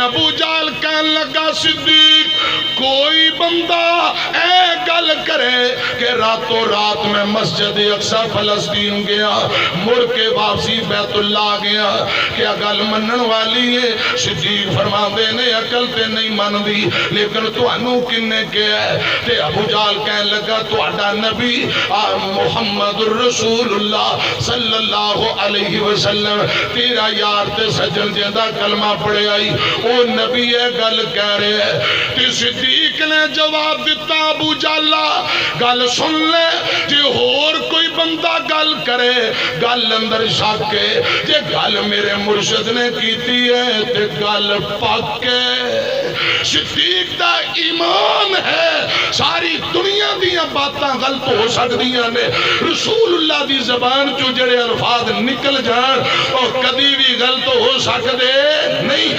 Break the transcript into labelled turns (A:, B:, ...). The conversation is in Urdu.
A: ابو جہل کہنے لگا صدیق کوئی بندہ اے گل کرے کہ راتوں رات میں مسجد اقصی فلسطین گیا مڑ کے واپسی بیت اللہ گیا کیا گل منن والی ہے؟ صدیق فرما دے نے عقل تے نہیں من دی لیکن تانوں کنے کیا ہے؟ تے ابو جہل کہنے لگا تہاڈا نبی محمد الرسول اللہ صلی اللہ علیہ وسلم تیرا یار تے سجن جیندہ کلمہ پڑے آئی او نبی ہے گل کہہ رہے ہیں تے صدیق نے جواب دیتا ابو جہل گل سن لے جے اور کوئی بندہ گل کرے گل اندر شک ہے جے گل میرے مرشد نے کیتی ہے تے گل پاک ہے صدیق دا ایمان ہے ساری دنیا دیاں باتاں غلط ہو سکدیاں نے رسول اللہ دی زبان چو جڑے الفاظ نکل جان اور کبھی بھی غلط ہو سکدے نہیں